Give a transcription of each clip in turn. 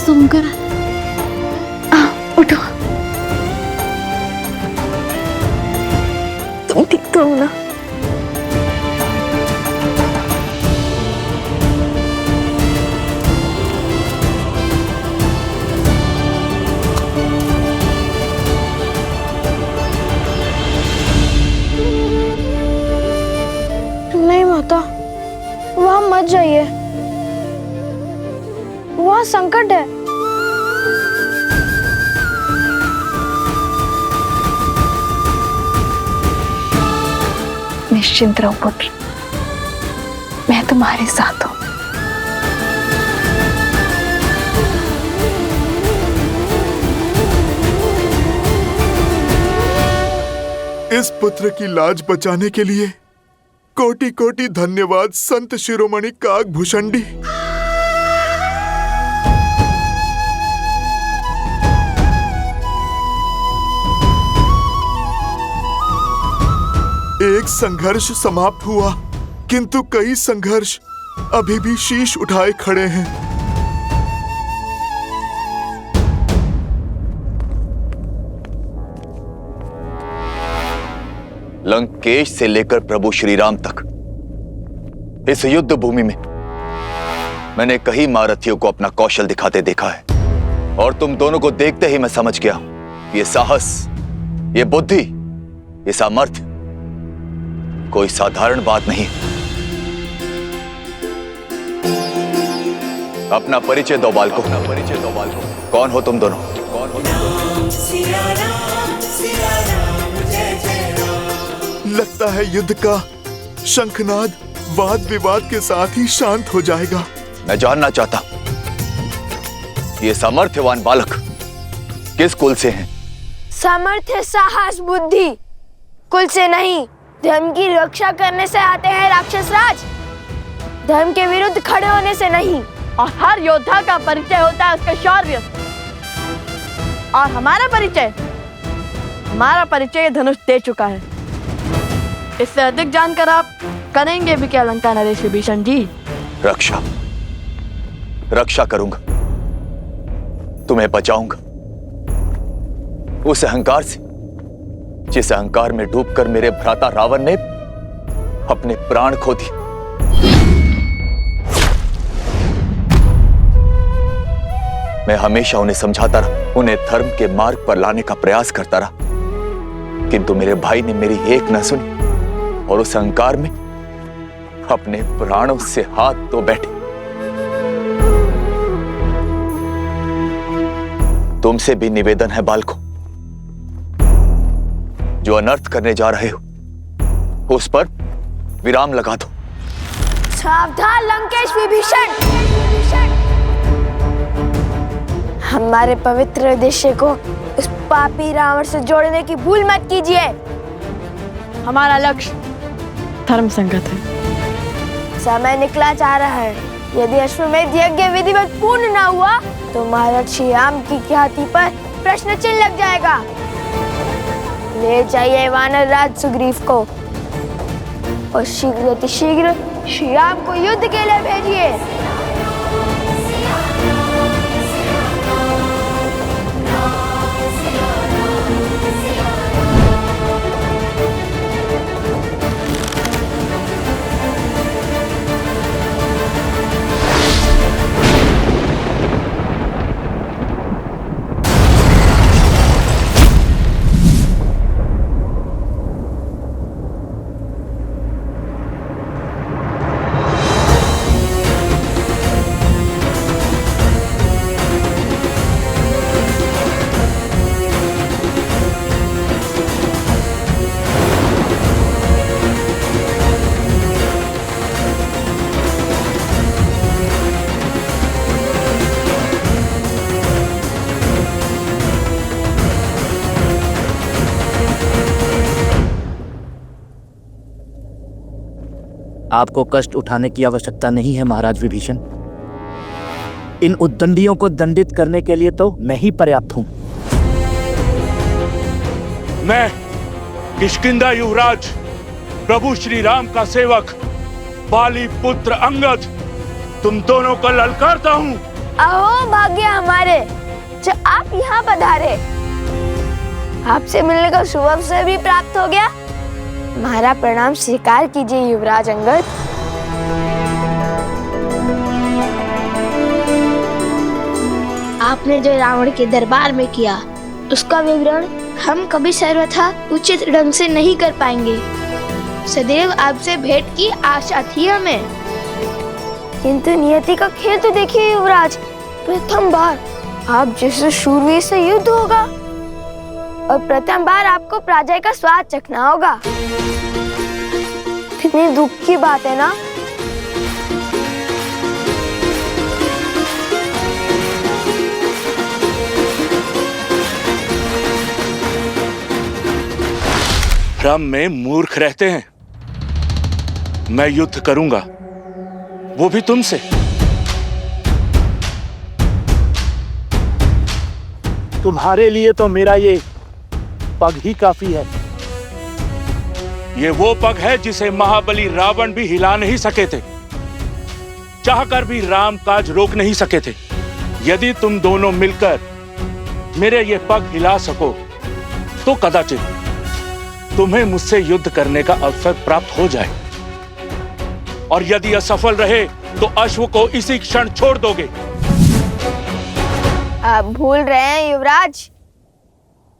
शंकर, उठो। तुम ठीक तो हो ना? नहीं माता, वहां मत जाइए, वहां संकट है। निश्चिंत रहो पुत्र, मैं तुम्हारे साथ हूं। इस पुत्र की लाज बचाने के लिए कोटि कोटि धन्यवाद संत शिरोमणि काकभूषणी। एक संघर्ष समाप्त हुआ, किंतु कई संघर्ष अभी भी शीश उठाए खड़े हैं। लंकेश से लेकर प्रभु श्री राम तक इस युद्ध भूमि में मैंने कई महारथियों को अपना कौशल दिखाते देखा है, और तुम दोनों को देखते ही मैं समझ गया, ये साहस, ये बुद्धि, ये सामर्थ्य कोई साधारण बात नहीं। अपना परिचय दो बालकों, अपना परिचय दो बालकों। कौन हो तुम दोनों? कौन हो तुम दोनों? लगता है युद्ध का शंखनाद वाद विवाद के साथ ही शांत हो जाएगा। मैं जानना चाहता, ये सामर्थ्यवान बालक किस कुल से हैं? सामर्थ्य, साहस, बुद्धि कुल से नहीं, धर्म की रक्षा करने से आते हैं राक्षस राज। धर्म के विरुद्ध खड़े होने से नहीं। और हर योद्धा का परिचय होता है उसके शौर्य। और हमारा परिचय धनुष दे चुका है। इससे अधिक जानकर आप करेंगे भी क्या लंका नरेश विभीषण जी? रक्षा करूंगा, तुम्हें बचाऊंगा उस अहंकार से जिस अहंकार में डूबकर मेरे भ्राता रावण ने अपने प्राण खो दिए। मैं हमेशा उन्हें समझाता रहा, उन्हें धर्म के मार्ग पर लाने का प्रयास करता रहा, किंतु मेरे भाई ने मेरी एक न सुनी और उस अहंकार में अपने प्राणों से हाथ धो बैठे। तुमसे भी निवेदन है बालकों, जो अनर्थ करने जा रहे हो उस पर विराम लगा दो। सावधान लंकेश विभीषण, हमारे पवित्र उद्देश्य को उस पापी रावण से जोड़ने की भूल मत कीजिए। हमारा लक्ष्य धर्म संगत है। समय निकला जा रहा है। यदि अश्वमेध यज्ञ विधिवत पूर्ण न हुआ तो महर्षि राम की ख्याति पर प्रश्न चिन्ह लग जाएगा। ले जाइए वानर राज सुग्रीव को और शीघ्र श्री राम को युद्ध के लिए भेजिए। आपको कष्ट उठाने की आवश्यकता नहीं है महाराज विभीषण। इन उद्दंडियों को दंडित करने के लिए तो मैं ही पर्याप्त हूं। मैं किष्किंधा युवराज प्रभु श्री राम का सेवक बाली पुत्र अंगद तुम दोनों को ललकारता हूं अहो भाग्य हमारे जो आप यहाँ पधारे। आपसे मिलने का शुभ अवसर भी प्राप्त हो गया। हमारा प्रणाम स्वीकार कीजिए युवराज अंगद। आपने जो रावण के दरबार में किया उसका विवरण हम कभी सर्वथा उचित ढंग से नहीं कर पाएंगे। सदैव आपसे भेंट की आशा थी हमें। किंतु नियति का खेल तो देखिए युवराज, प्रथम बार आप जैसे शूरवीर से युद्ध होगा और प्रथम बार आपको पराजय का स्वाद चखना होगा। कितनी दुख की बात है ना। भ्रम में मूर्ख रहते हैं। मैं युद्ध करूंगा, वो भी तुमसे। तुम्हारे लिए तो मेरा ये पग ही काफी है। ये वो पग है जिसे महाबली रावण भी हिला नहीं सके थे, चाहकर भी राम काज रोक नहीं सके थे। यदि तुम दोनों मिलकर मेरे ये पग हिला सको तो कदाचित तुम्हें मुझसे युद्ध करने का अवसर प्राप्त हो जाए, और यदि असफल रहे तो अश्व को इसी क्षण छोड़ दोगे। आप भूल रहे हैं युवराज,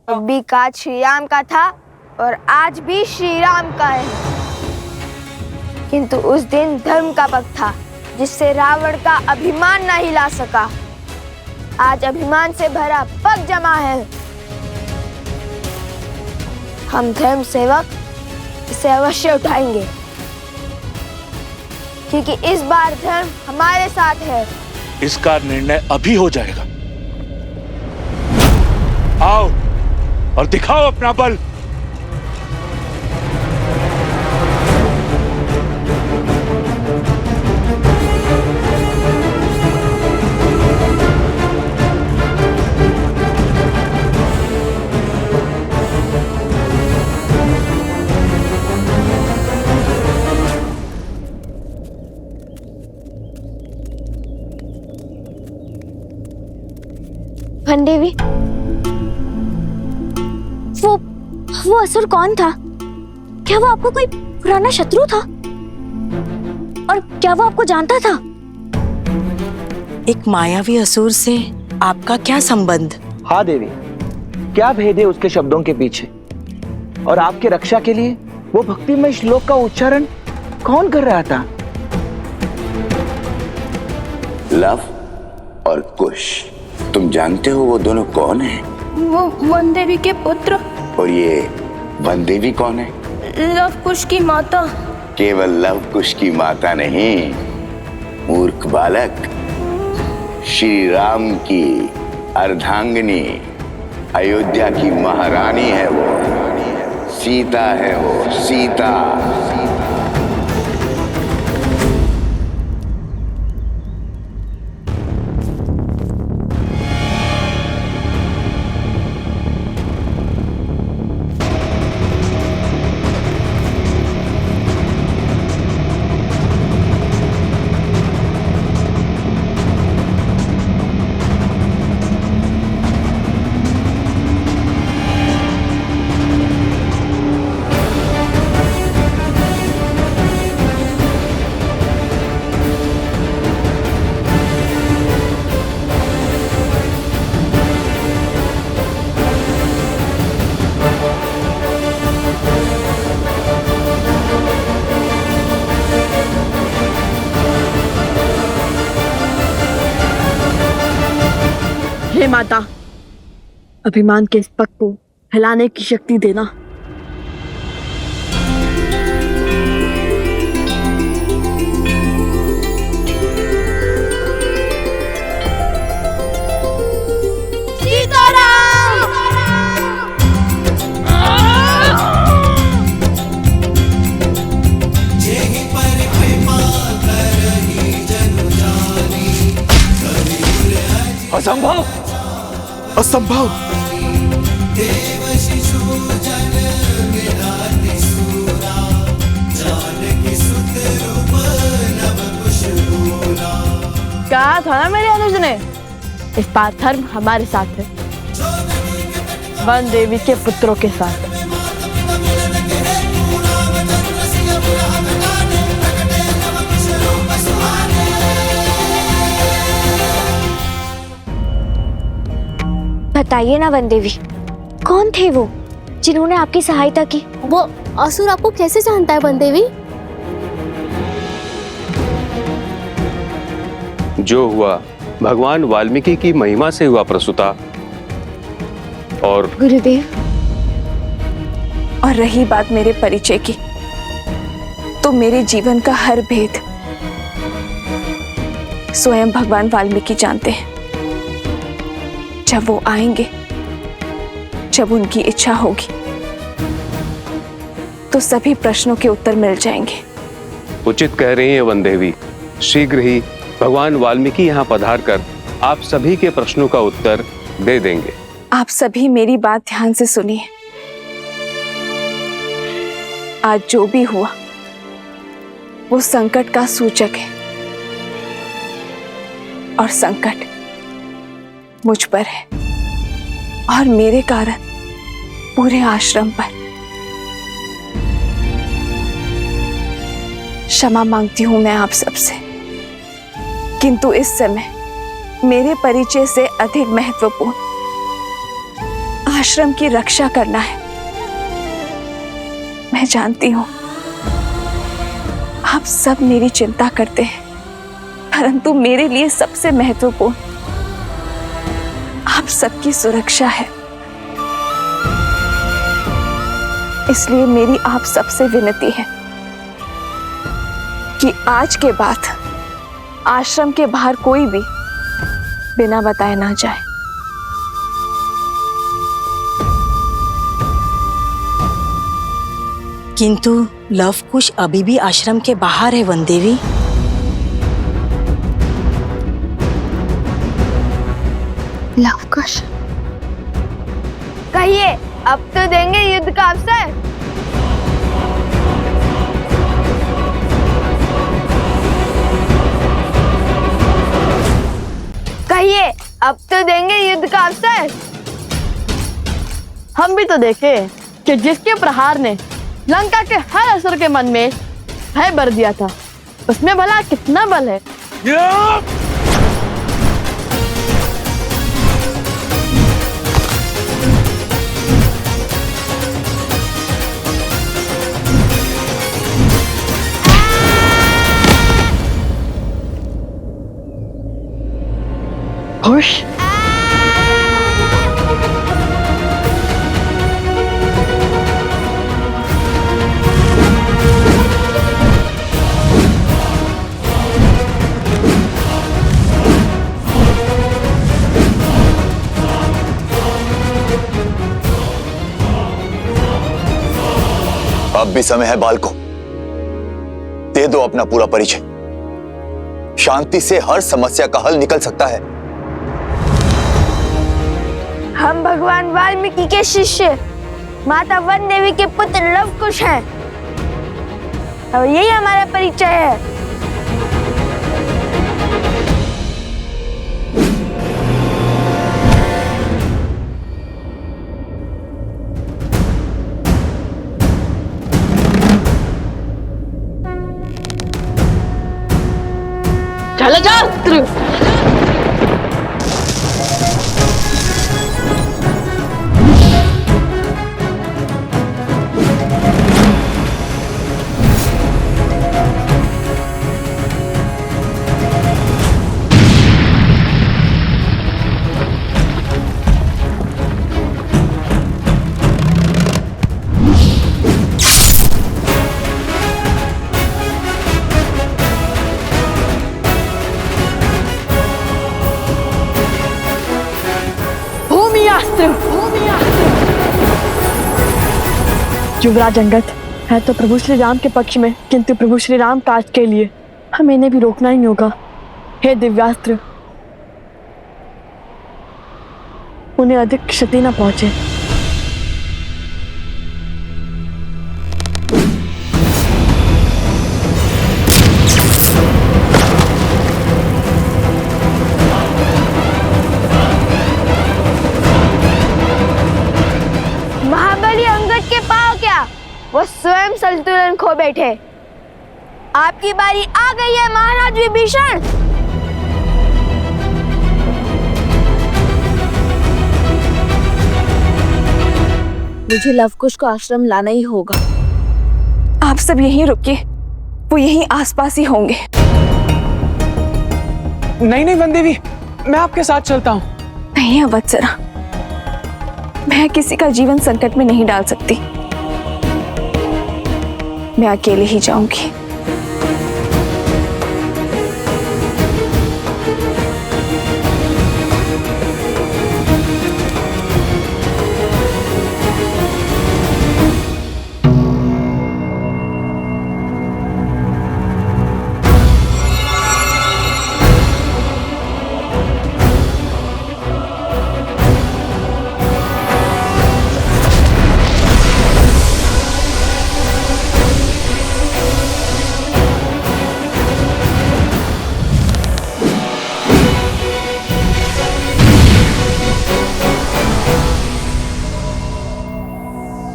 अभी काज श्री राम का था और आज भी श्री राम का है। किंतु उस दिन धर्म का पग था जिससे रावण का अभिमान न हिला सका। आज अभिमान से भरा पग जमा है। हम धर्म सेवक इसे अवश्य उठाएंगे, क्योंकि इस बार धर्म हमारे साथ है। इसका निर्णय अभी हो जाएगा। आओ और दिखाओ अपना बल। देवी, वो असुर कौन था? क्या वो आपको कोई पुराना शत्रु था? और क्या वो आपको जानता था? एक मायावी असुर से आपका क्या संबंध? हाँ देवी, क्या भेद है उसके शब्दों के पीछे? और आपके रक्षा के लिए वो भक्तिमय श्लोक का उच्चारण कौन कर रहा था? लव और कुश, तुम जानते हो वो दोनों कौन हैं? वो वनदेवी के पुत्र। और ये वनदेवी कौन है? लव कुश की माता। केवल लव कुश की माता नहीं, मूर्ख बालक, श्री राम की अर्धांगिनी, अयोध्या की महारानी है वो, सीता है वो, सीता। हे माता, अभिमान के इस पग को हिलाने की शक्ति देना। असंभव, असंभव। कहा था ना मेरे अनुज ने, इस बार धर्म हमारे साथ है, वन देवी के पुत्रों के साथ। बताइए ना वन देवी, कौन थे वो जिन्होंने आपकी सहायता की? वो असुर आपको कैसे जानता है वन देवी? जो हुआ भगवान वाल्मीकि की महिमा से हुआ प्रसूता। और गुरुदेव, और रही बात मेरे परिचय की, तो मेरे जीवन का हर भेद स्वयं भगवान वाल्मीकि जानते हैं। जब वो आएंगे, जब उनकी इच्छा होगी, तो सभी प्रश्नों के उत्तर मिल जाएंगे। उचित कह रही हैं वन देवी। शीघ्र ही भगवान वाल्मीकि यहाँ पधार कर आप सभी के प्रश्नों का उत्तर दे देंगे। आप सभी मेरी बात ध्यान से सुनिए। आज जो भी हुआ वो संकट का सूचक है, और संकट मुझ पर है और मेरे कारण पूरे आश्रम पर। क्षमा मांगती हूं मैं आप सबसे, किंतु इस समय मेरे परिचय से अधिक महत्वपूर्ण आश्रम की रक्षा करना है। मैं जानती हूं आप सब मेरी चिंता करते हैं, परंतु मेरे लिए सबसे महत्वपूर्ण आप सबकी सुरक्षा है। इसलिए मेरी आप सबसे विनती है कि आज के बाद आश्रम के बाहर कोई भी बिना बताए ना जाए। किंतु लवकुश अभी भी आश्रम के बाहर है वन देवी। लवकुश, कहिए, अब तो देंगे युद्ध का अवसर। कहिए, अब तो देंगे युद्ध का अवसर। हम भी तो देखे कि जिसके प्रहार ने लंका के हर असुर के मन में भय भर दिया था, उसमें भला कितना बल है। खुश अब भी समय है बालको, दे दो अपना पूरा परिचय। शांति से हर समस्या का हल निकल सकता है। हम भगवान वाल्मीकि के शिष्य माता वन देवी के पुत्र लवकुश हैं, और यही हमारा परिचय है। जलजास्त्र युवराज अंगद है तो प्रभु श्री राम के पक्ष में, किंतु प्रभु श्री राम काज के लिए हमें इन्हें भी रोकना ही होगा। हे दिव्यास्त्र, उन्हें अधिक क्षति न पहुंचे। स्वयं संतुलन खो बैठे। आपकी बारी आ गई है महाराज विभीषण। मुझे लवकुश को आश्रम लाना ही होगा। आप सब यहीं रुकिए, वो यहीं आसपास ही होंगे। नहीं नहीं वनदेवी, मैं आपके साथ चलता हूँ। नहीं अवत्सरा, मैं किसी का जीवन संकट में नहीं डाल सकती। मैं अकेले ही जाऊंगी।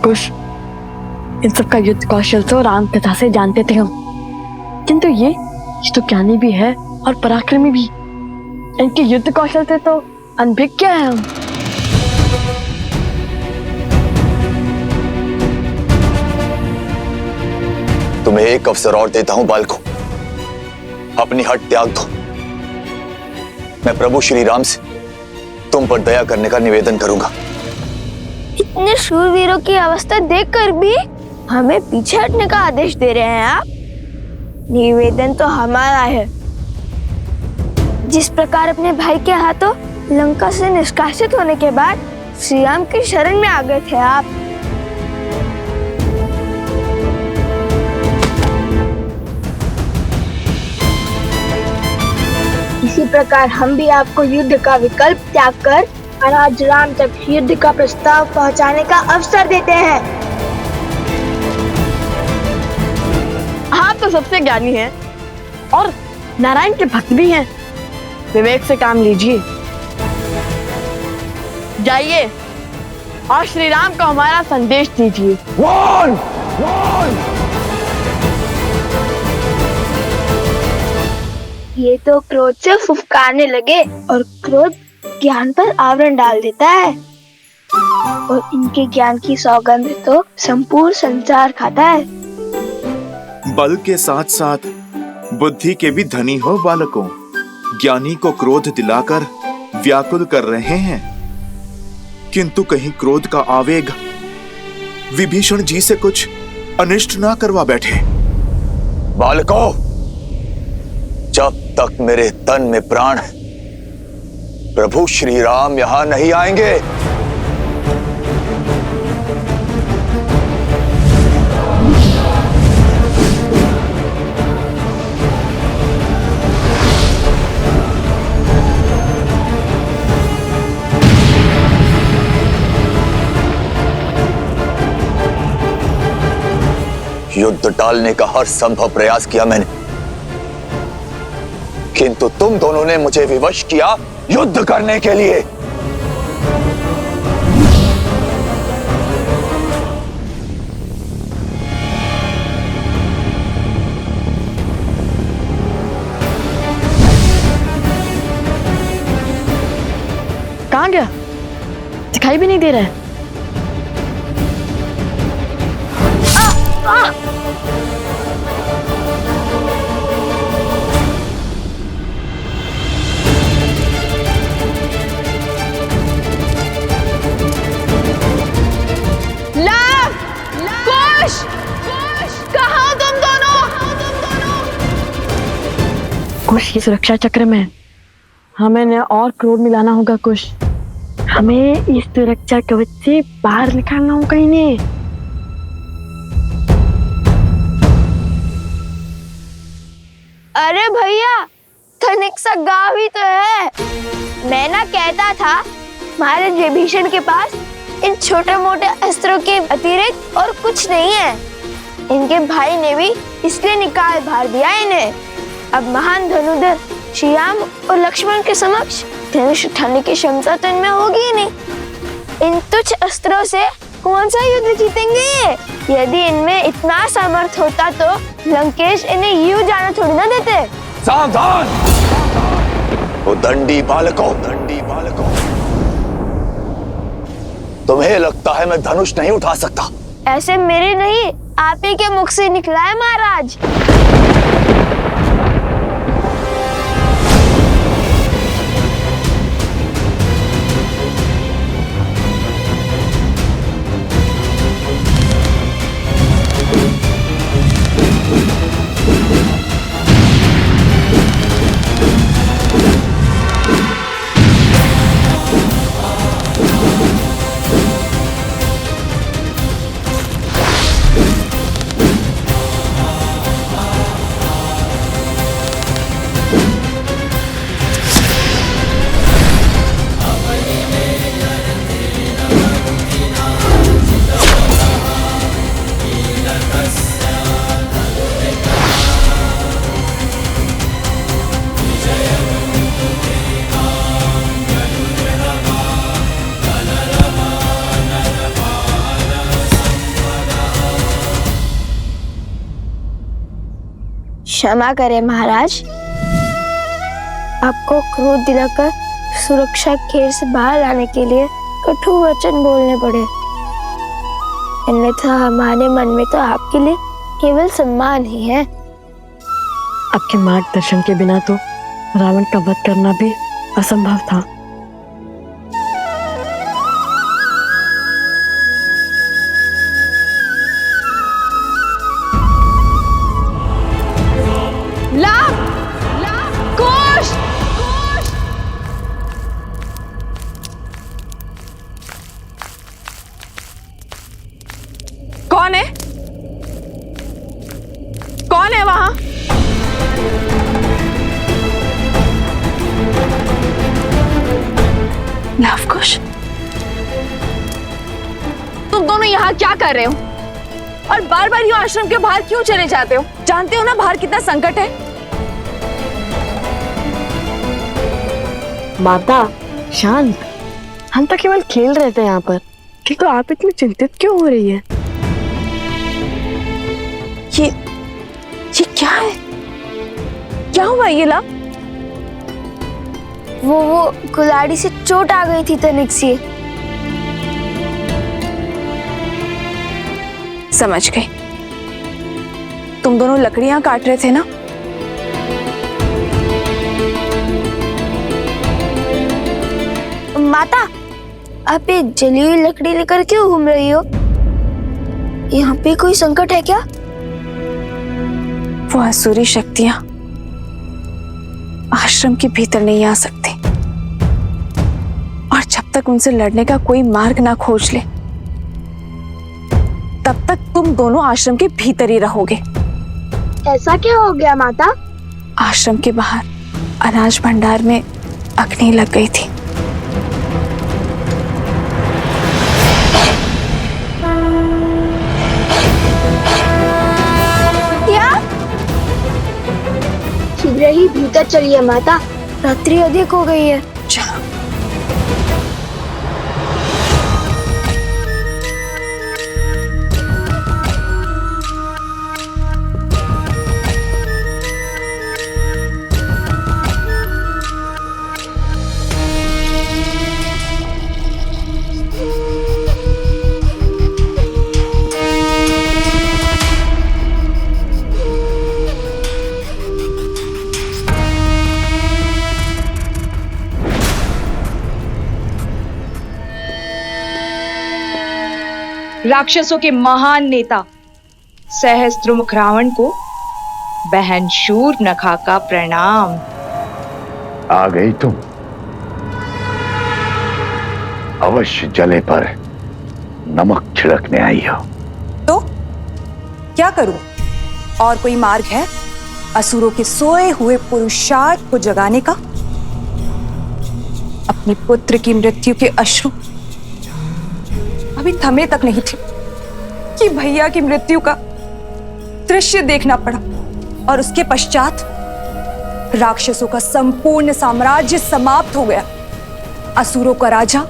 कुश, इन सब का युद्ध कौशल तो राम कथा से जानते थे हम, किंतु ये तो ज्ञानी भी है और पराक्रमी भी। इनके युद्ध कौशल से तो अनभिज्ञ है हम। तुम्हें एक अवसर और देता हूं बालकों, अपनी हट त्याग दो। मैं प्रभु श्री राम से तुम पर दया करने का निवेदन करूंगा। इतने शूरवीरों की अवस्था देखकर भी हमें पीछे हटने का आदेश दे रहे हैं आप? निवेदन तो हमारा है। जिस प्रकार अपने भाई के हाथों लंका से निष्कासित होने के बाद श्री राम की शरण में आ गए थे आप, इसी प्रकार हम भी आपको युद्ध का विकल्प त्याग कर महाराज राम तक युद्ध का प्रस्ताव पहुंचाने का अवसर देते हैं। आप तो सबसे ज्ञानी हैं और नारायण के भक्त भी हैं। विवेक से काम लीजिए। जाइए और श्री राम को हमारा संदेश दीजिए। ये तो क्रोध से फुफकारने लगे और क्रोध ज्ञान पर आवरण डाल देता है और इनके ज्ञान की सौगंध तो संपूर्ण संसार खाता है। बल के साथ साथ बुद्धि के भी धनी हो बालकों। ज्ञानी को क्रोध दिलाकर व्याकुल कर रहे हैं, किंतु कहीं क्रोध का आवेग विभीषण जी से कुछ अनिष्ट ना करवा बैठे। बालकों, जब तक मेरे तन में प्राण है प्रभु श्री राम यहां नहीं आएंगे। युद्ध टालने का हर संभव प्रयास किया मैंने, किंतु तुम दोनों ने मुझे विवश किया युद्ध करने के लिए। कहां गया? दिखाई भी नहीं दे रहा है। कुश की सुरक्षा चक्र में हमें न और क्रोध मिलाना होगा। कुश, हमें इस सुरक्षा कवच से बाहर निकालना होगा इन्हें। अरे भैया, तनिक सा गाँव ही तो है। मैं ना कहता था महाराज विभीषण के पास इन छोटे मोटे अस्त्रों के अतिरिक्त और कुछ नहीं है। इनके भाई ने भी इसलिए निकाल भार दिया इन्हें। अब महान धनुधर श्री राम और लक्ष्मण के समक्ष धनुष उठाने की क्षमता तो इनमें होगी ही नहीं। इन तुच्छ अस्त्रों से कौन सा युद्ध जीतेंगे ये? यदि इनमें इतना सामर्थ्य होता तो लंकेश इन्हें यूं जाना थोड़ी ना देते। सावधान! वो दंडी बालकों, तुम्हें लगता है मैं धनुष नहीं उठा सकता? ऐसे मेरे नहीं, आप ही के मुख से निकला है महाराज। क्षमा करें महाराज, आपको क्रोध दिलाकर सुरक्षा घेर से बाहर लाने के लिए कठोर वचन बोलने पड़े। अन्यथा हमारे मन में तो आपके लिए केवल सम्मान ही है। आपके मार्गदर्शन के बिना तो रावण का वध करना भी असंभव था। कौन है? कौन है वहां? लवकुश, तुम दोनों यहाँ क्या कर रहे हो? और बार बार यूं आश्रम के बाहर क्यों चले जाते हो? जानते हो ना बाहर कितना संकट है। माता शांत, हम तो केवल खेल रहे थे यहाँ पर, किंतु आप इतनी चिंतित क्यों हो रही है? ये क्या है? क्या हुआ ये ला? वो कुल्हाड़ी से चोट आ गई थी तनिक सी। समझ गई, तुम दोनों लकड़ियां काट रहे थे ना? माता, आप ये जली हुई लकड़ी लेकर क्यों घूम रही हो? यहाँ पे कोई संकट है क्या? वो असुरी शक्तियां आश्रम के भीतर नहीं आ सकती, और जब तक उनसे लड़ने का कोई मार्ग ना खोज ले तब तक तुम दोनों आश्रम के भीतर ही रहोगे। ऐसा क्या हो गया माता? आश्रम के बाहर अनाज भंडार में अग्नि लग गई थी। शीघ्र ही भीतर चलिए माता, रात्रि अधिक हो गई है। चलो। राक्षसों के महान नेता सहस्त्रमुख रावण को बहन शूर्पणखा का प्रणाम। आ गई तुम? अवश्य जले पर नमक छिड़कने आई हो। तो क्या करूं? और कोई मार्ग है असुरों के सोए हुए पुरुषार्थ को जगाने का? अपने पुत्र की मृत्यु के अश्रु अभी थमे तक नहीं थे कि भैया की मृत्यु का दृश्य देखना पड़ा, और उसके पश्चात राक्षसों का संपूर्ण साम्राज्य समाप्त हो गया। असुरों का राजा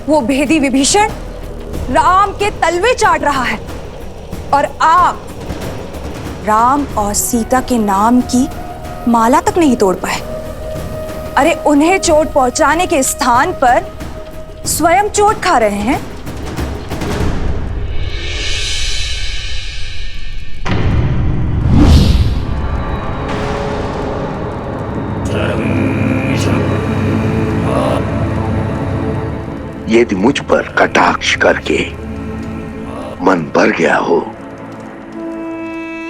वो भेदी विभीषण राम के तलवे चाट रहा है। और आप राम और सीता के नाम की माला तक नहीं तोड़ पाए। अरे उन्हें चोट पहुंचाने के स्थान पर स्वयं चोट खा रहे हैं। यदि मुझ पर कटाक्ष करके मन भर गया हो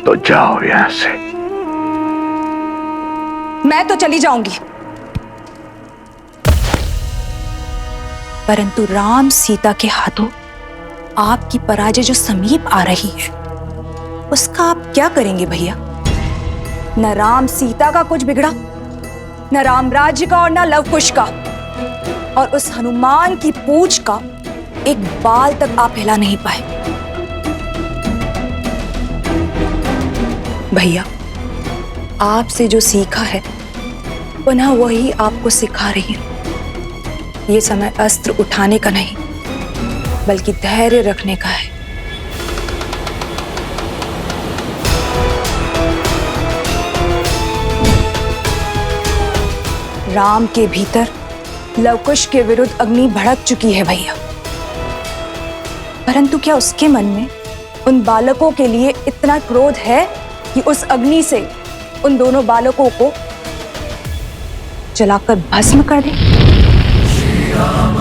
तो जाओ यहां से। मैं तो चली जाऊंगी, परंतु राम सीता के हाथों आपकी पराजय जो समीप आ रही है, उसका आप क्या करेंगे भैया? न राम सीता का कुछ बिगड़ा, न राम राज्य का और न लव कुश का, और उस हनुमान की पूंछ का एक बाल तक आप हिला नहीं पाए। भैया, आपसे जो सीखा है पुनः वही आपको सिखा रही हूं। ये समय अस्त्र उठाने का नहीं, बल्कि धैर्य रखने का है। राम के भीतर लवकुश के विरुद्ध अग्नि भड़क चुकी है भैया, परंतु क्या उसके मन में उन बालकों के लिए इतना क्रोध है कि उस अग्नि से उन दोनों बालकों को जलाकर भस्म कर दे? श्री राम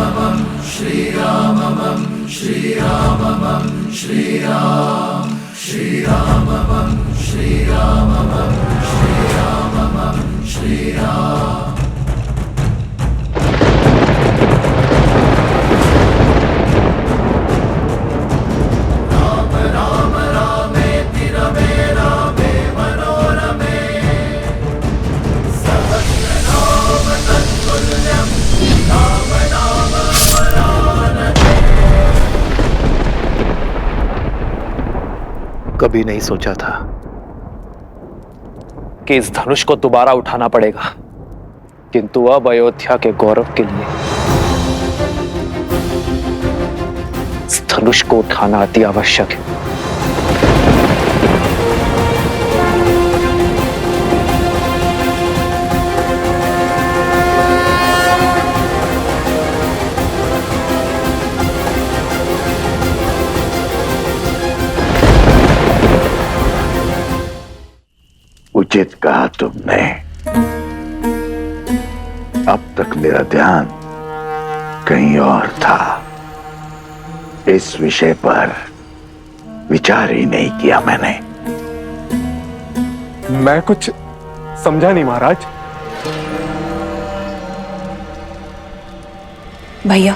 श्री राम श्री राम श्री राम श्री राम श्री राम श्री राम श्री राम। कभी नहीं सोचा था कि इस धनुष को दोबारा उठाना पड़ेगा, किंतु अब अयोध्या के गौरव के लिए इस धनुष को उठाना अति आवश्यक है। उचित कहा तुमने। अब तक मेरा ध्यान कहीं और था, इस विषय पर विचार ही नहीं किया मैंने। मैं कुछ समझा नहीं महाराज। भैया,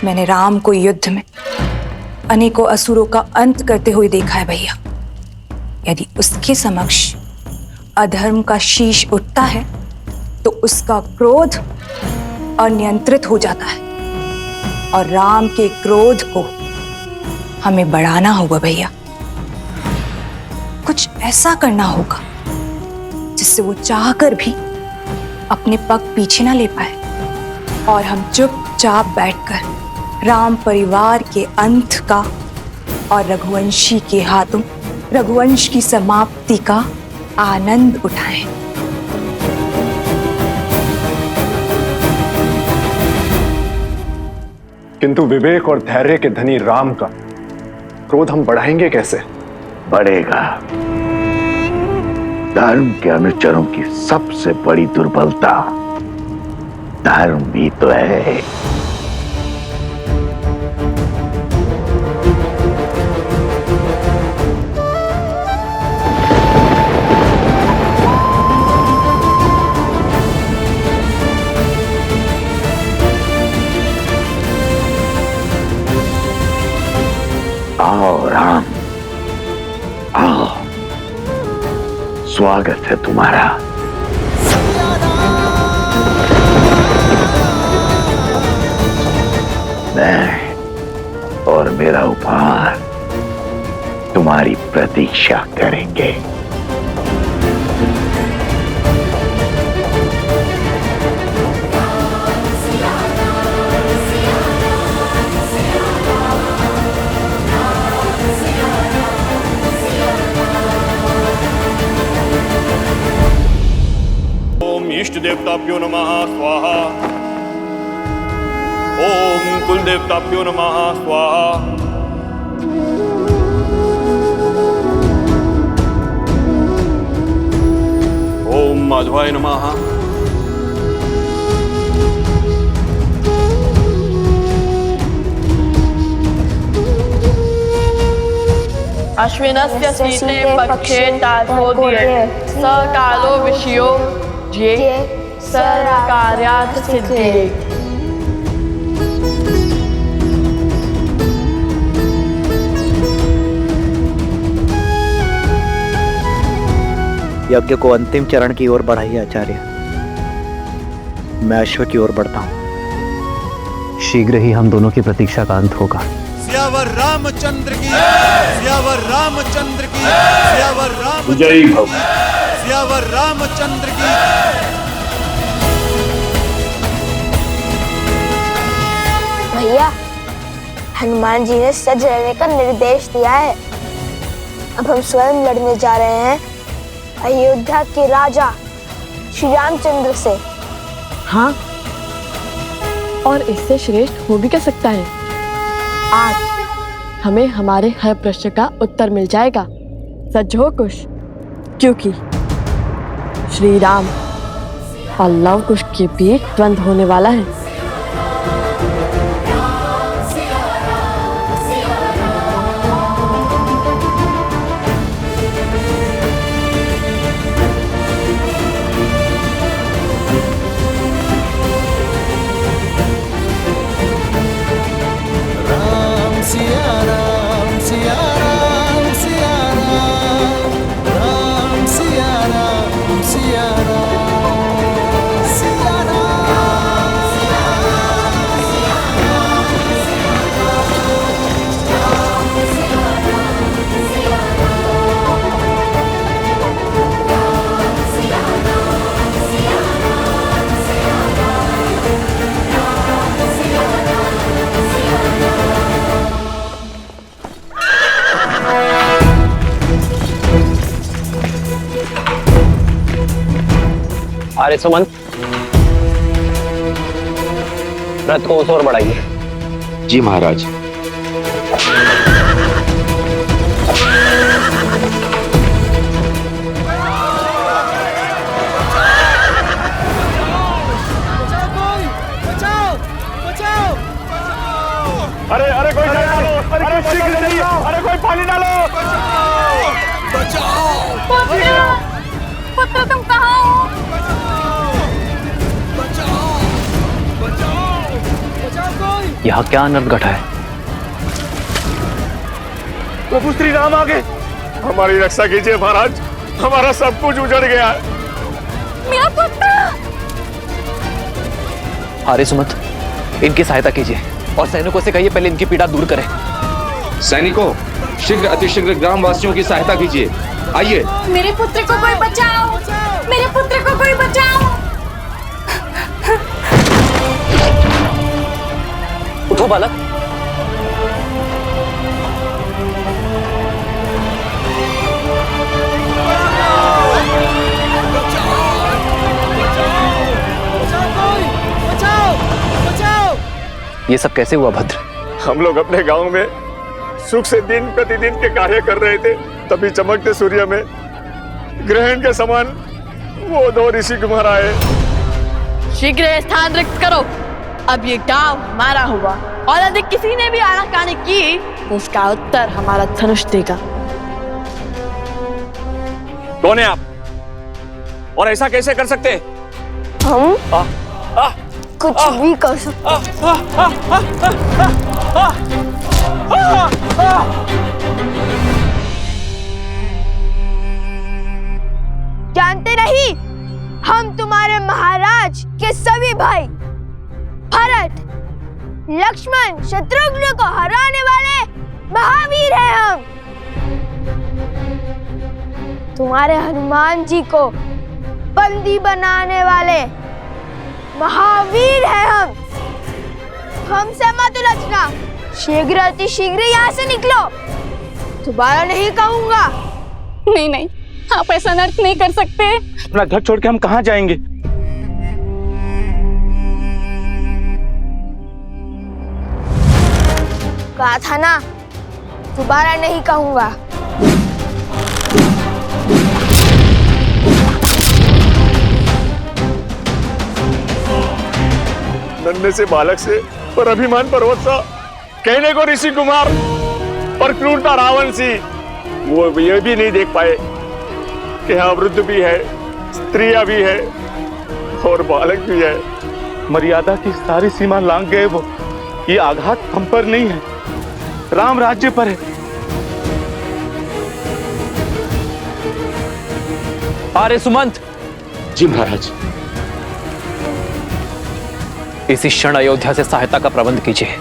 मैंने राम को युद्ध में अनेकों असुरों का अंत करते हुए देखा है भैया। यदि उसके समक्ष अधर्म का शीश उठता है तो उसका क्रोध अनियंत्रित हो जाता है, और राम के क्रोध को हमें बढ़ाना होगा भैया। कुछ ऐसा करना होगा जिससे वो चाहकर भी अपने पग पीछे ना ले पाए, और हम चुपचाप बैठकर राम परिवार के अंत का और रघुवंशी के हाथों रघुवंश की समाप्ति का आनंद उठाएं। किंतु विवेक और धैर्य के धनी राम का क्रोध हम बढ़ाएंगे कैसे? बढ़ेगा। धर्म के अनुचरों की सबसे बड़ी दुर्बलता धर्म भी तो है। आओ राम, आओ, स्वागत है तुम्हारा। मैं और मेरा उपहार तुम्हारी प्रतीक्षा करेंगे। स्वाहा। ओम कुल देवताभ्यो नमः स्वाहा। ओम माधवाय नमः। अश्विनस्य शीते पक्षे ताथोदये स कालो विषयो ये सर्वकार्यार्थ सिद्धये। यज्ञ को अंतिम चरण की ओर बढ़ाइए आचार्य। मैं अश्व की ओर बढ़ता हूं। शीघ्र ही हम दोनों की प्रतीक्षा का अंत होगा। सियावर रामचंद्र की, सियावर रामचंद्र की, सियावर राम, जय भव, सियावर रामचंद्र की। भैया, हनुमान जी ने सज रहने का निर्देश दिया है। अब हम स्वयं लड़ने जा रहे हैं अयोध्या के राजा श्री रामचंद्र से। हाँ, और इससे श्रेष्ठ हो भी क्या सकता है। आज हमें हमारे हर प्रश्न का उत्तर मिल जाएगा। सच हो कुश, क्योंकि श्री राम और लव कुश के बीच द्वंद्व होने वाला है। आर्य सुमंत, रथ को उस ओर बढ़ाइए। जी महाराज। अरे अरे कोई पानी डालो, अरे शीघ्र नहीं, अरे कोई पानी डालो। पुत्र तुम कहाँ हो? यहाँ क्या अनर्थ घटा है? प्रभु श्री राम आ गए। हमारी रक्षा कीजिए महाराज, हमारा सब कुछ उजड़ गया है। मेरा पुत्र। आर्य सुमंत, इनकी सहायता कीजिए और सैनिकों से कहिए पहले इनकी पीड़ा दूर करें। सैनिकों, शीघ्र अतिशीघ्र ग्रामवासियों की सहायता कीजिए। आइए। मेरे पुत्र को कोई बचाओ, मेरे पुत्र को कोई बचाओ। उठो बालक। ये सब कैसे हुआ भद्र? हम लोग अपने गांव में सुख से दिन प्रतिदिन के कार्य कर रहे थे, तभी चमकते सूर्य में ग्रहण के समान वो दो ऋषि कुमार आए। शीघ्र स्थान रिक्त करो। अब ये गांव हमारा हुआ और यदि किसी ने भी आनाकानी की तो उसका उत्तर हमारा धनुष देगा। कौन है आप और ऐसा कैसे कर सकते? हम कुछ भी कर सकते। जानते नहीं, हम तुम्हारे महाराज के सभी भाई भरत, लक्ष्मण, शत्रुघ्न को हराने वाले महावीर हैं हम। तुम्हारे हनुमान जी को बंदी बनाने वाले महावीर हैं हम। हमसे मत उलझना, शीघ्र अति शीघ्र यहाँ से निकलो। दोबारा नहीं कहूंगा। नहीं नहीं, आप ऐसा अनर्थ नहीं कर सकते। अपना घर छोड़ के हम कहाँ जाएंगे? कहा था ना, दोबारा नहीं कहूंगा। नन्हे से बालक से पर अभिमान पर्वत सा, कहने को ऋषि कुमार और क्रूरता रावण सी, वो ये भी नहीं देख पाए कि यहाँ वृद्ध भी है, स्त्रियां भी है और बालक भी है। मर्यादा की सारी सीमा लांघ गए वो। ये आघात हम पर नहीं है, राम राज्य पर है। आर्य सुमंत। जी महाराज। इसी क्षण अयोध्या से सहायता का प्रबंध कीजिए,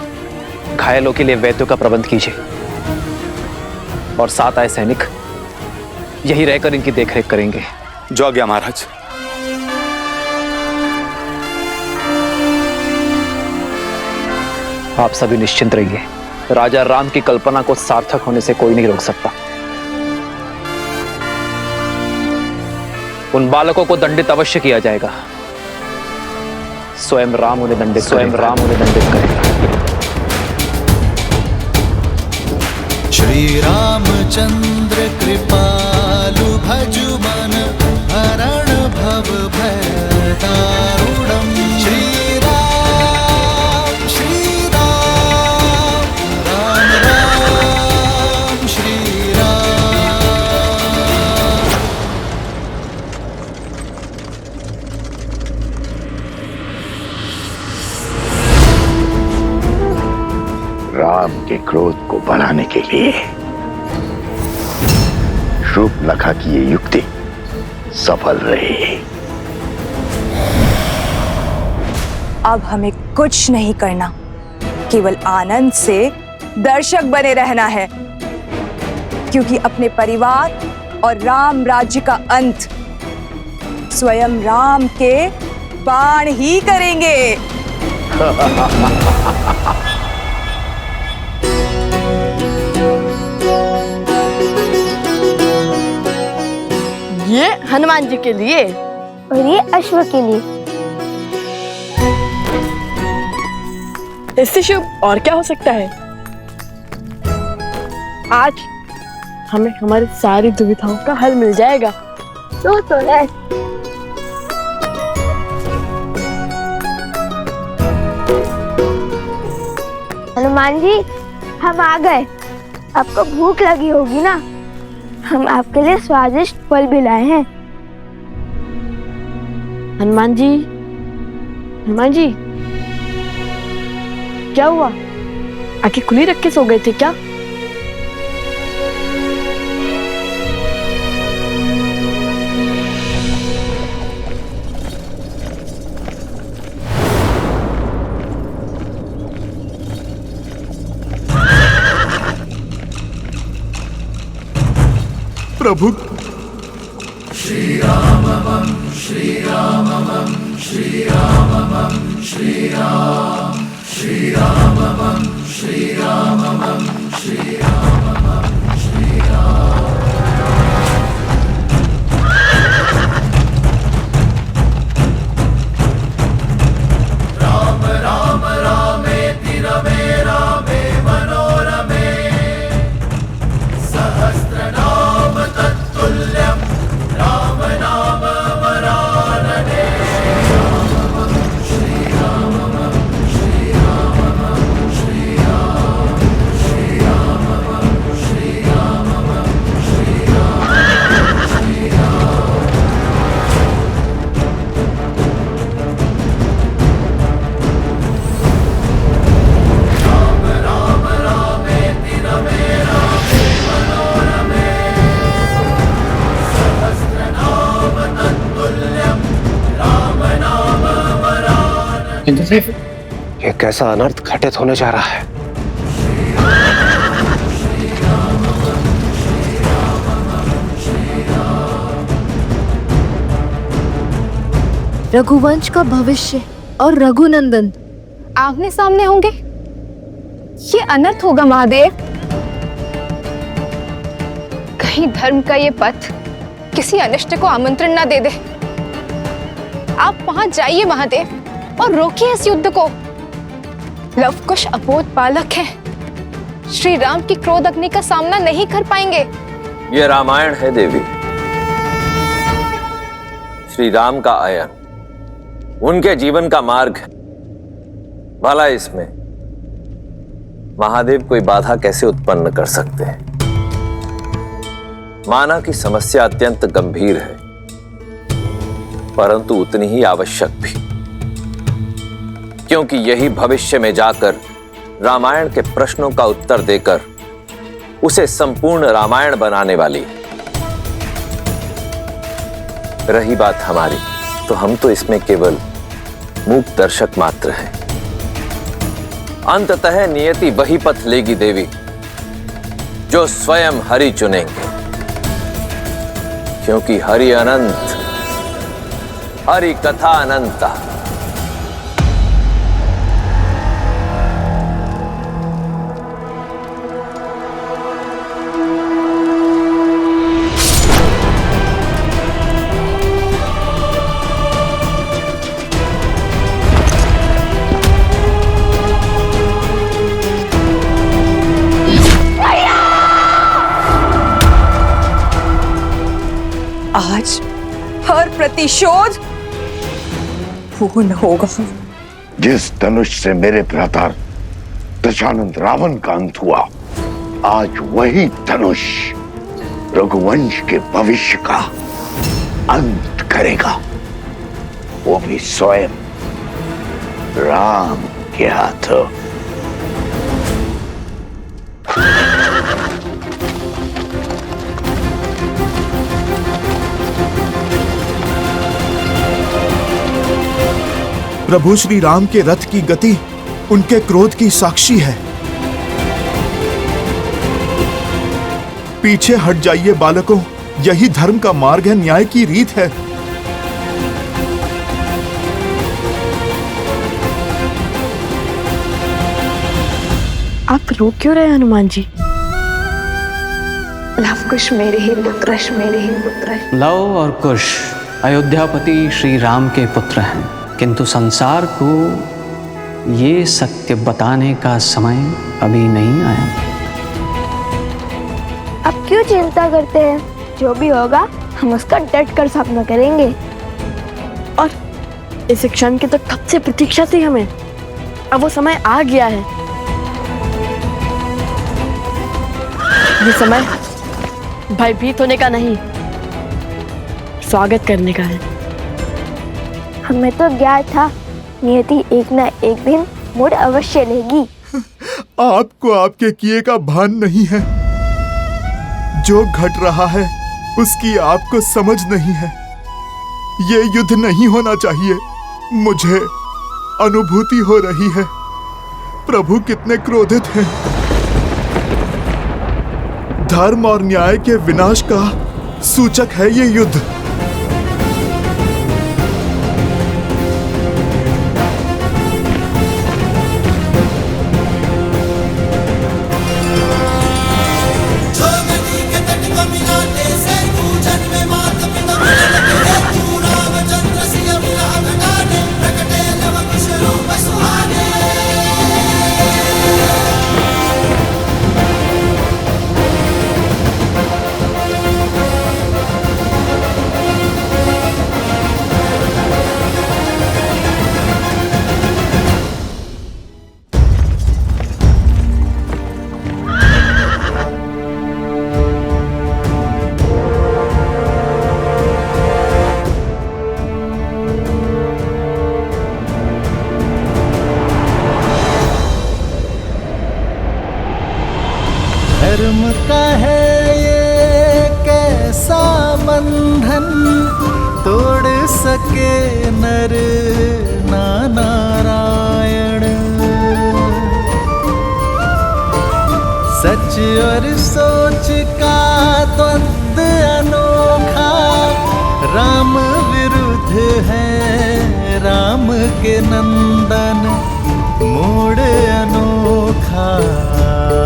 घायलों के लिए वैद्यों का प्रबंध कीजिए और 7 आए सैनिक यही रहकर इनकी देखरेख करेंगे। जो आज्ञा महाराज। आप सभी निश्चिंत रहिए, राजा राम की कल्पना को सार्थक होने से कोई नहीं रोक सकता। उन बालकों को दंडित अवश्य किया जाएगा। स्वयं राम उन्हें दंडित करेगा। श्री रामचंद्र कृपालु भजु मन हरण भव भय दारुणम। श्री राम राम राम श्री राम। राम के क्रोध को बढ़ाने के लिए शूर्पणखा की ये युक्ति सफल रही। अब हमें कुछ नहीं करना, केवल आनंद से दर्शक बने रहना है, क्योंकि अपने परिवार और राम राज्य का अंत स्वयं राम के बाण ही करेंगे। ये हनुमान जी के लिए और ये अश्व के लिए। इससे शुभ और क्या हो सकता है। आज हमें हमारी सारी दुविधाओं का हल मिल जाएगा। तो है। हनुमान जी, हम आ गए। आपको भूख लगी होगी ना, हम आपके लिए स्वादिष्ट फल भी लाए हैं। हनुमान जी क्या हुआ, आंखें खुली रख के सो गए थे क्या। प्रभु। श्री राम श्री राम श्री राम श्री राम श्री राम श्री राम श्री राम श्री राम। राम राम रामेति रमे रामे मनोरमे सहस्रनाम तत्तुल्यं राम नाम वरानने। श्री राम श्री राम श्री राम श्री राम श्री राम श्री राम श्री राम। राम राम रामेति रमे रामे मनोरमे सहस्रनाम तत्तुल्यं राम नाम वरानने। इंद्रदेव, ये कैसा अनर्थ घटित होने जा रहा है। रघुवंश का भविष्य और रघुनंदन आमने सामने होंगे, ये अनर्थ होगा महादेव। कहीं धर्म का ये पथ किसी अनिष्ट को आमंत्रण ना दे दे। आप वहां जाइए महादेव और रोकिए इस युद्ध को। लवकुश अबोध बालक है, श्री राम की क्रोध अग्नि का सामना नहीं कर पाएंगे। ये रामायण है देवी। श्री राम का आयन उनके जीवन का मार्ग है। भला इसमें महादेव कोई बाधा कैसे उत्पन्न कर सकते हैं? माना कि समस्या अत्यंत गंभीर है, परंतु उतनी ही आवश्यक भी, क्योंकि यही भविष्य में जाकर रामायण के प्रश्नों का उत्तर देकर उसे संपूर्ण रामायण बनाने वाली है। रही बात हमारी, तो हम तो इसमें केवल मूक दर्शक मात्र हैं। अंततः नियति वही पथ लेगी देवी जो स्वयं हरि चुनेंगे, क्योंकि हरि अनंत, हरि कथा अनंता। आज हर प्रतिशोध पूर्ण होगा। जिस धनुष से मेरे भ्राता दशानंद रावण का अंत हुआ, आज वही धनुष रघुवंश के भविष्य का अंत करेगा, वो भी स्वयं राम के हाथों। प्रभु श्री राम के रथ की गति उनके क्रोध की साक्षी है। पीछे हट जाइए बालकों, यही धर्म का मार्ग है, न्याय की रीत है। आप रो क्यों रहे हनुमान जी? लव कुश मेरे ही पुत्र, मेरे ही पुत्र। लव और कुश अयोध्यापति श्री राम के पुत्र हैं, किंतु संसार को ये सत्य बताने का समय अभी नहीं आया। अब क्यों चिंता करते हैं? जो भी होगा हम उसका डट कर सामना करेंगे। और इस क्षण की तो कब से प्रतीक्षा थी हमें। अब वो समय आ गया है। ये समय भयभीत होने का नहीं, स्वागत करने का है। हमें तो ज्ञात था नियति एक ना एक दिन मोड़ अवश्य लेगी। आपको आपके किए का भान नहीं है। जो घट रहा है उसकी आपको समझ नहीं है। ये युद्ध नहीं होना चाहिए। मुझे अनुभूति हो रही है प्रभु कितने क्रोधित हैं। धर्म और न्याय के विनाश का सूचक है ये युद्ध। धर्म का है ये कैसा बंधन, तोड़ सके नर ना नारायण। सच और सोच का द्वंद अनोखा, राम विरुद्ध है राम के नंदन। मोड़ अनोखा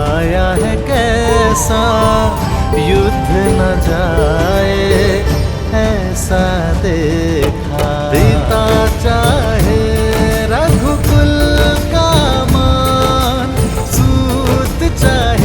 आया है कैसा, युद्ध न जाए ऐसा देखा। पिता चाहे रघुकुल का मान, सूत चाहे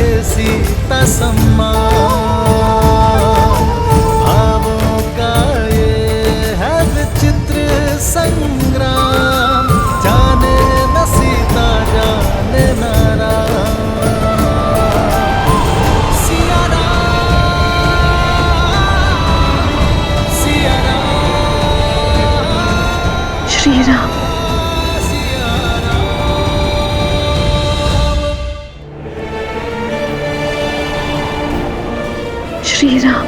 राम।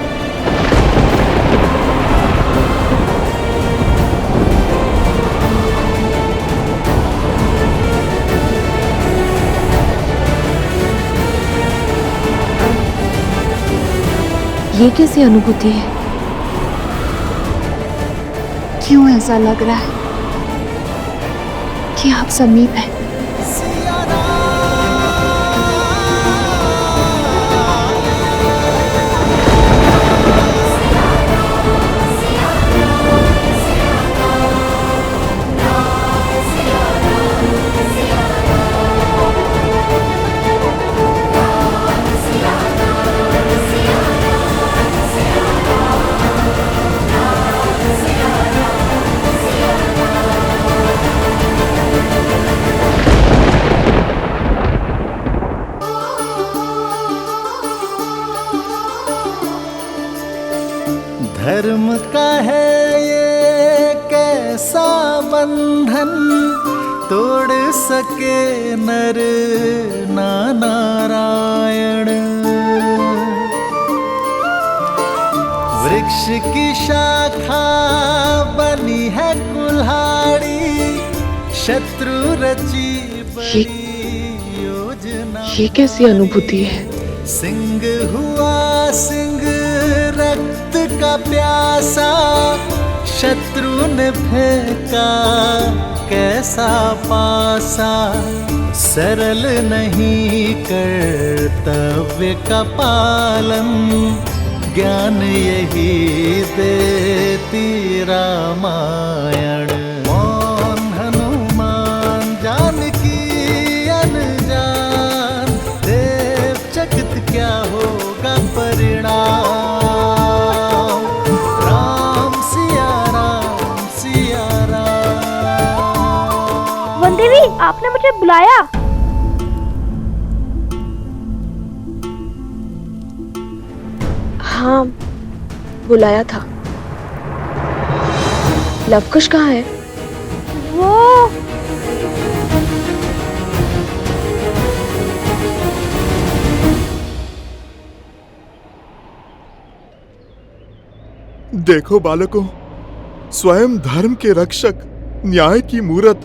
ये कैसी अनुभूति है? क्यों ऐसा लग रहा है कि आप समीप हैं? धर्म का है ये कैसा बंधन, तोड़ सके नर ना नारायण। वृक्ष की शाखा बनी है कुल्हाड़ी, शत्रु रची बड़ी योजना। ये कैसी अनुभूति है? सिंह हुआ सिंह रक्त का प्यासा, शत्रु ने फेंका कैसा पासा। सरल नहीं कर्तव्य का पालन, ज्ञान यही देती रामायण। मौन हनुमान जानकी अनजान, देव चकित क्या होगा परिणाम। राम सिया राम सिया राम। वन देवी, आपने मुझे बुलाया? हाँ, बुलाया था। लवकुश कहाँ है? वो देखो बालकों, स्वयं धर्म के रक्षक, न्याय की मूरत,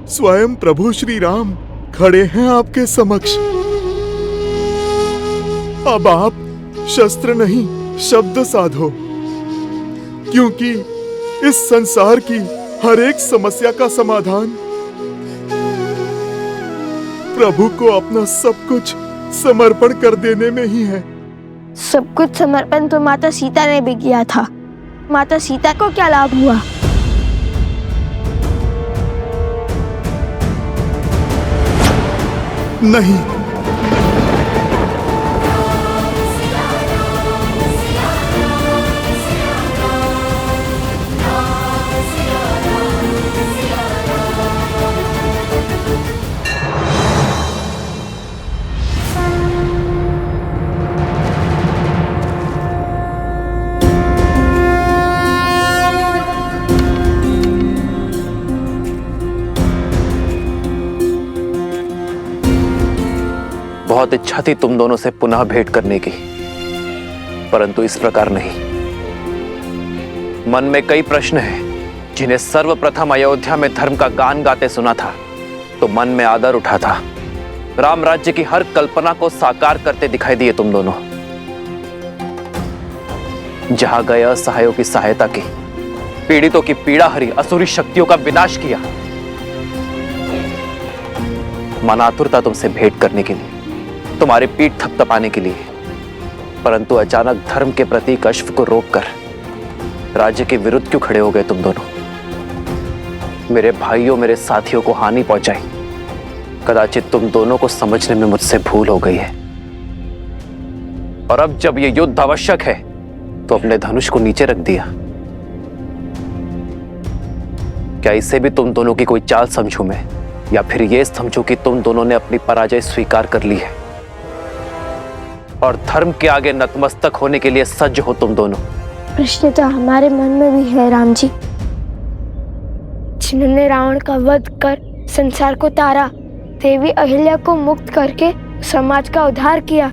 स्वयं प्रभु श्री राम खड़े हैं आपके समक्ष। अब आप शस्त्र नहीं शब्द साधो, क्योंकि इस संसार की हर एक समस्या का समाधान प्रभु को अपना सब कुछ समर्पण कर देने में ही है। सब कुछ समर्पण तो माता सीता ने भी किया था। माता सीता को क्या लाभ हुआ? नहीं, बहुत इच्छा थी तुम दोनों से पुनः भेंट करने की, परंतु इस प्रकार नहीं। मन में कई प्रश्न हैं जिन्हें सर्वप्रथम अयोध्या में धर्म का गान गाते सुना था तो मन में आदर उठा था। राम राज्य की हर कल्पना को साकार करते दिखाई दिए तुम दोनों। जहां गए असहायों की सहायता की, पीड़ितों की पीड़ा हरी, असुरी शक्तियों का विनाश किया। मन आतुरता तुमसे भेंट करने के लिए, तुम्हारी पीठ थपथपाने के लिए, परंतु अचानक धर्म के प्रतीक अश्व को रोककर राज्य के विरुद्ध क्यों खड़े हो गए तुम दोनों? मेरे भाइयों, मेरे साथियों को हानि पहुंचाई, कदाचित तुम दोनों को समझने में मुझसे भूल हो गई है। और अब जब यह युद्ध आवश्यक है तो अपने धनुष को नीचे रख दिया। क्या इसे भी तुम दोनों की कोई चाल समझूं मैं, या फिर यह समझूं कि तुम दोनों ने अपनी पराजय स्वीकार कर ली है और धर्म के आगे नतमस्तक होने के लिए सज्ज हो तुम दोनों? प्रश्न तो हमारे मन में भी है राम जी। जिन्होंने रावण का वध कर संसार को तारा, देवी अहिल्या को मुक्त करके समाज का उद्धार किया,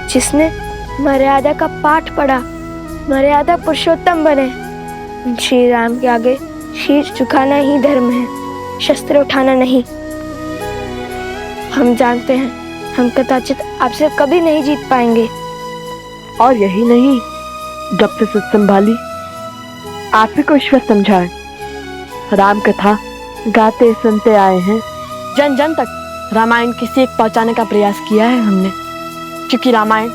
जिसने मर्यादा का पाठ पढ़ा, मर्यादा पुरुषोत्तम बने। श्री राम के आगे शीश झुकाना ही धर्म है, शस्त्र उठाना नहीं। हम जानते हैं हम कदाचित आपसे कभी नहीं जीत पाएंगे। और यही नहीं, जब से सुध संभाली आप ही को ईश्वर समझाए। राम कथा गाते सुनते आए हैं, जन जन तक रामायण की सीख पहुंचाने का प्रयास किया है हमने। क्योंकि रामायण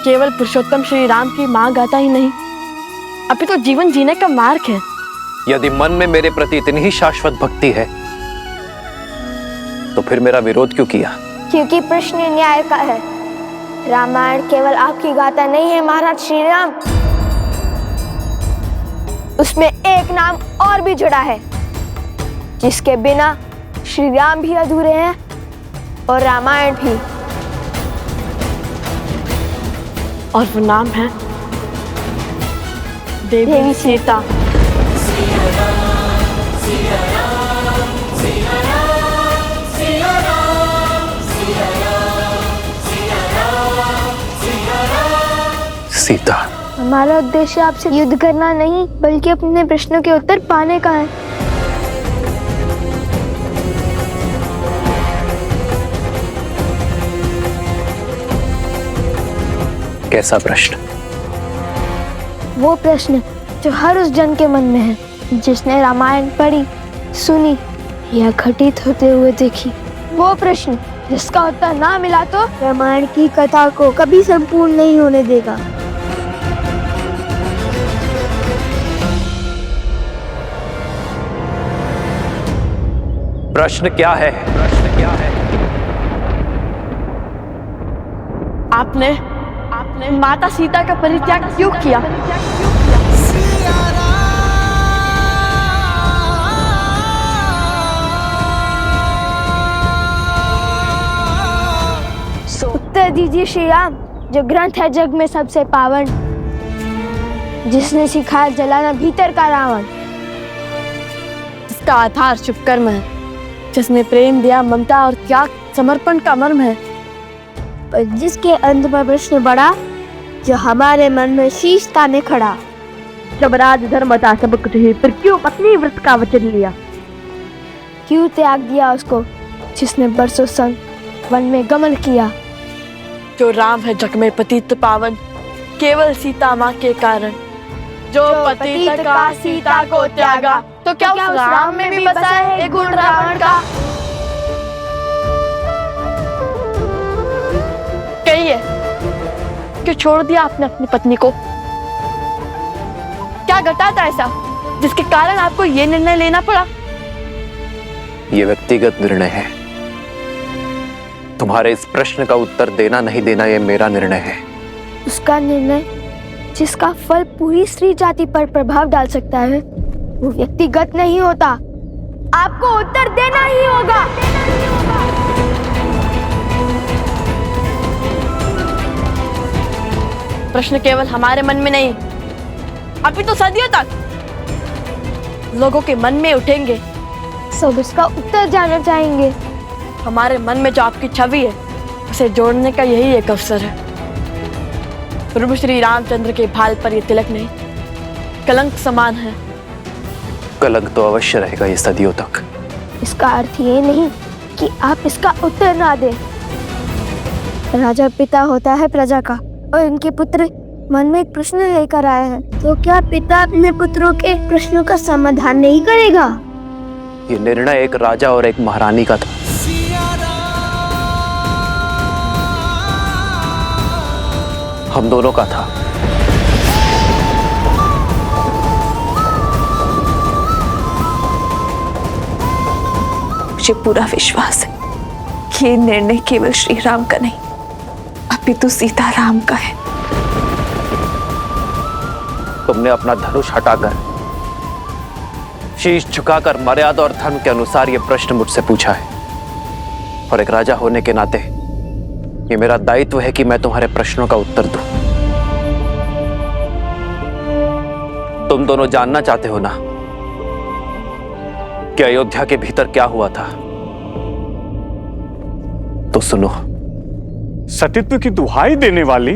केवल पुरुषोत्तम श्री राम की माँ गाथा ही नहीं, अभी तो जीवन जीने का मार्ग है। यदि मन में मेरे प्रति इतनी ही शाश्वत भक्ति है तो फिर मेरा विरोध क्यों किया? क्योंकि प्रश्न न्याय का है। रामायण केवल आपकी गाथा नहीं है महाराज श्री राम, उसमें एक नाम और भी जुड़ा है जिसके बिना श्री राम भी अधूरे हैं और रामायण भी। और वो नाम है देवी सीता। सीता, हमारा उद्देश्य आपसे युद्ध करना नहीं बल्कि अपने प्रश्नों के उत्तर पाने का है। कैसा प्रश्न? वो प्रश्न जो हर उस जन के मन में है जिसने रामायण पढ़ी, सुनी या घटित होते हुए देखी। वो प्रश्न जिसका उत्तर ना मिला तो रामायण की कथा को कभी संपूर्ण नहीं होने देगा। प्रश्न क्या है? प्रश्न क्या है? आपने माता सीता का परित्याग क्यों किया? उत्तर दीजिए श्री राम, जो ग्रंथ है जग में सबसे पावन, जिसने सिखाया जलाना भीतर का रावण, जिसका आधार शुभ कर्म है, जिसने प्रेम दिया, ममता और त्याग समर्पण का मर्म है, पर जिसके अंत में प्रश्न बढ़ा जो हमारे मन में शीश ताने खड़ा। जब राज धर्म बता सब कुछ ही, फिर क्यों पत्नी व्रत का वचन लिया? क्यों त्याग दिया उसको जिसने बरसों संग वन में गमन किया? जो राम है जग में पतित पावन, केवल सीता माँ के कारण। जो पतित का सीता को त्यागा, तो क्या उस राम में भी बसा है गुण रावण का? कहिए, क्यों छोड़ दिया आपने अपनी पत्नी को? क्या घटा था ऐसा जिसके कारण आपको ये निर्णय लेना पड़ा? ये व्यक्तिगत निर्णय है। तुम्हारे इस प्रश्न का उत्तर देना नहीं देना ये मेरा निर्णय है। उसका निर्णय जिसका फल पूरी स्त्री जाति पर प्रभाव डाल सकता है, वो व्यक्तिगत नहीं होता। आपको उत्तर देना ही होगा। प्रश्न केवल हमारे मन में नहीं, अभी तो सदियों तक लोगों के मन में उठेंगे। सब इसका उत्तर जानना चाहेंगे। हमारे मन में जो आपकी छवि है, उसे जोड़ने का यही एक अवसर है। प्रभु श्री रामचंद्र के भाल पर ये तिलक नहीं, कलंक समान है। कलंक तो अवश्य रहेगा ये सदियों तक। इसका अर्थ ये नहीं कि आप इसका उत्तर ना दें। राजा पिता होता है प्रजा का, और इनके पुत्र मन में एक प्रश्न लेकर आए हैं, तो क्या पिता अपने पुत्रों के प्रश्नों का समाधान नहीं करेगा? ये निर्णय एक राजा और एक महारानी का था। हम दोनों का था। मुझे पूरा विश्वास है कि ये निर्णय केवल श्री राम का नहीं, अभी तो सीता राम का है। तुमने अपना धनुष हटाकर, शीश झुकाकर मर्यादा और धर्म के अनुसार यह प्रश्न मुझसे पूछा है, और एक राजा होने के नाते ये मेरा दायित्व है कि मैं तुम्हारे प्रश्नों का उत्तर दूं। तुम दोनों जानना चाहते हो ना कि अयोध्या के भीतर क्या हुआ था? तो सुनो। सतीत्व की दुहाई देने वाली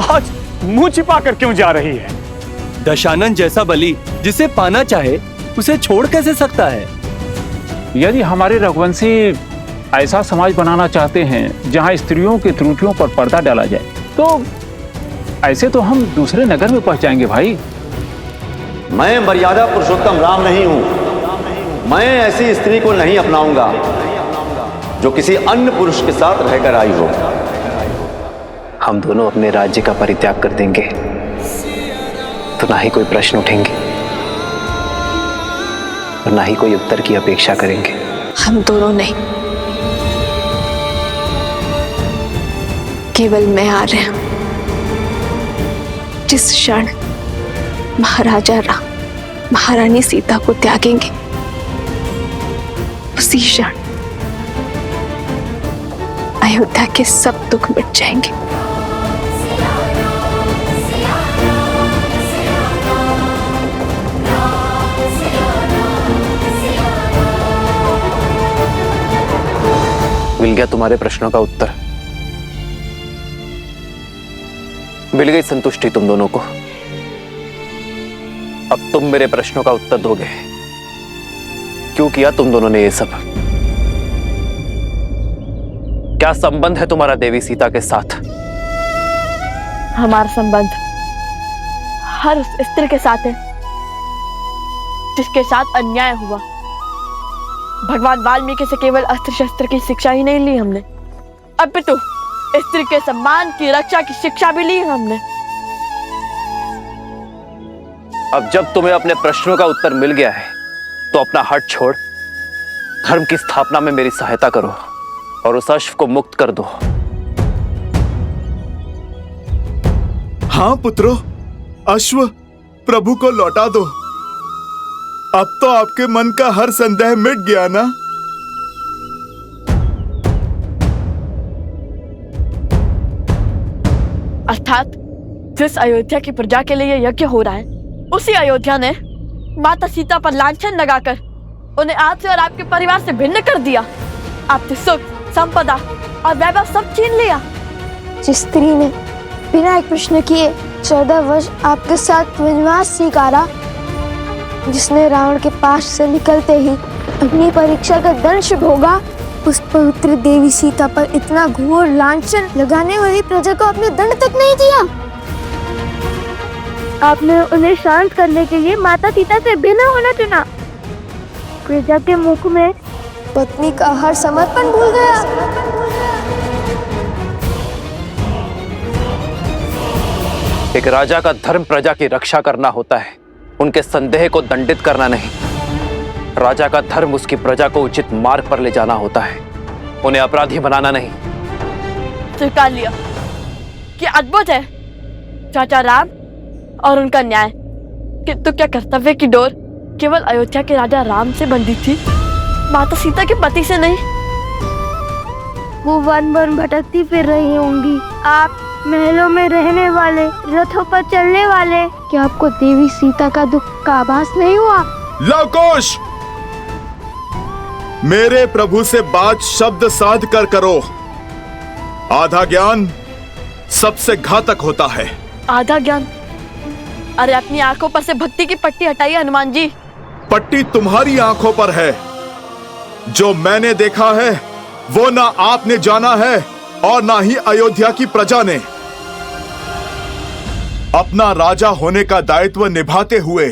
आज मुंह छिपा कर क्यों जा रही है? दशानन जैसा बलि जिसे पाना चाहे उसे छोड़ कैसे सकता है? यदि हमारे रघुवंशी ऐसा समाज बनाना चाहते हैं जहां स्त्रियों की त्रुटियों पर पर्दा डाला जाए, तो ऐसे तो हम दूसरे नगर में पहुंच जाएंगे भाई। मैं मर्यादा पुरुषोत्तम राम नहीं हूं। मैं ऐसी स्त्री को नहीं अपनाऊंगा जो किसी अन्य पुरुष के साथ रहकर आई हो। हम दोनों अपने राज्य का परित्याग कर देंगे तो ना ही कोई प्रश्न उठेंगे और ना ही कोई उत्तर की अपेक्षा करेंगे। हम दोनों नहीं, केवल मैं आ रहे हूं। जिस क्षण महाराजा राम महारानी सीता को त्यागेंगे, उसी क्षण अयोध्या के सब दुख मिट जाएंगे। मिल गया तुम्हारे प्रश्नों का उत्तर। मिल गई संतुष्टि तुम दोनों को। अब तुम मेरे प्रश्नों का उत्तर दोगे। क्यों किया तुम दोनों ने ये सब? क्या संबंध है तुम्हारा देवी सीता के साथ? हमारा संबंध हर उस स्त्री के साथ है जिसके साथ अन्याय हुआ। भगवान वाल्मीकि से केवल अस्त्र शस्त्र की शिक्षा ही नहीं ली हमने, अपितु स्त्री के सम्मान की रक्षा की शिक्षा भी ली हमने। अब जब तुम्हें अपने प्रश्नों का उत्तर मिल गया है तो अपना हट छोड़ धर्म की स्थापना में मेरी सहायता करो और उस अश्व को मुक्त कर दो। हाँ पुत्रो, अश्व प्रभु को लौटा दो। अब तो आपके मन का हर संदेह मिट गया ना? अर्थात जिस अयोध्या की प्रजा के लिए यज्ञ हो रहा है, उसी अयोध्या ने माता सीता पर लांछन लगाकर उन्हें आपसे और आपके परिवार से भिन्न कर दिया। आपसे सुख, संपदा और वैभव सब छीन लिया। जिस स्त्री ने बिना एक प्रश्न किए 14 वर्ष आपके साथ वनवास स्वीकारा, जिसने रावण के पास से निकलते ही अग्नि परीक्षा का दंश भोगा, उस पवित्र देवी सीता पर इतना घोर लांछन लगाने वाली प्रजा को आपने दंड तक नहीं दिया। आपने उन्हें शांत करने के लिए माता सीता से भिन्न होना चुना। प्रजा के मुख में पत्नी का हर समर्पण भूल गया। एक राजा का धर्म प्रजा की रक्षा करना होता है, उनके संदेह को दंडित करना नहीं। राजा का धर्म उसकी प्रजा को उचित मार्ग पर ले जाना होता है, उन्हें अपराधी बनाना नहीं। स्वीकार लिया कि अद्भुत है चाचा राम और उनका न्याय, किंतु क्या कर्तव्य की डोर केवल अयोध्या के राजा राम से बंधी थी, माता सीता के पति से नहीं? वो वन वन भटकती फिर रही होंगी, आप महलों में रहने वाले, रथों पर चलने वाले। क्या आपको देवी सीता का दुख का आभास नहीं हुआ? लवकुश, मेरे प्रभु से बात शब्द साध कर करो। आधा ज्ञान सबसे घातक होता है। आधा ज्ञान? अरे अपनी आंखों पर से भक्ति की पट्टी हटाइए हनुमान जी। पट्टी तुम्हारी आंखों पर है। जो मैंने देखा है वो ना आपने जाना है और ना ही अयोध्या की प्रजा ने। अपना राजा होने का दायित्व निभाते हुए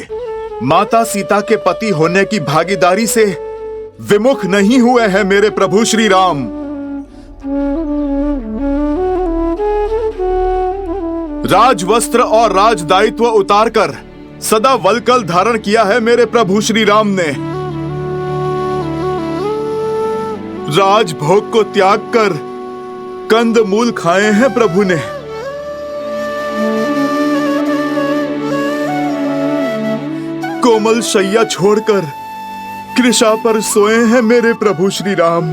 माता सीता के पति होने की भागीदारी से विमुख नहीं हुए हैं मेरे प्रभु श्री राम। राजवस्त्र और राज दायित्व उतारकर सदा वलकल धारण किया है मेरे प्रभु श्री राम ने। राजभोग को त्याग कर कंद मूल खाए हैं प्रभु ने। कोमल शैया छोड़कर कृषा पर सोए हैं मेरे प्रभु श्री राम।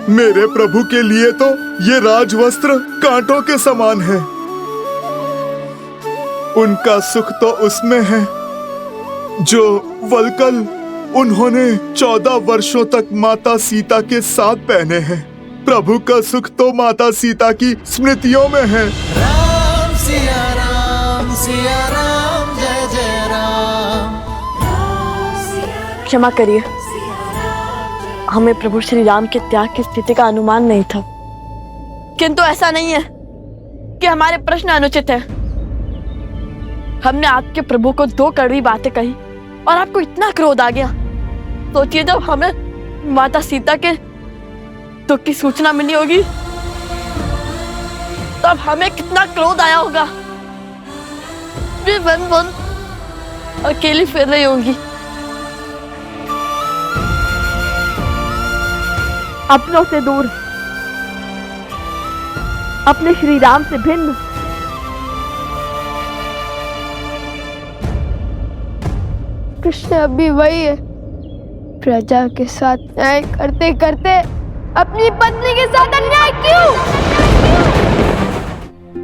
मेरे प्रभु के लिए तो ये राजवस्त्र कांटों के समान है। उनका सुख तो उसमें है जो वलकल उन्होंने 14 वर्षों तक माता सीता के साथ पहने हैं। प्रभु का सुख तो माता सीता की स्मृतियों में है। राम सिया राम जय जय राम। क्षमा करिए, हमें प्रभु श्री राम के त्याग की स्थिति का अनुमान नहीं था। किंतु ऐसा नहीं है कि हमारे प्रश्न अनुचित है। हमने आपके प्रभु को 2 कड़वी बातें कही और आपको इतना क्रोध आ गया। सोचिए, जब हमें माता सीता के दुख की सूचना मिली होगी तब हमें कितना क्रोध आया होगा। वे वन अकेली फिर रही होंगी, अपनों से दूर, अपने श्री राम से भिन्न। कृष्ण अभी वही है, प्रजा के साथ न्याय करते करते अपनी पत्नी के साथ अन्याय क्यों?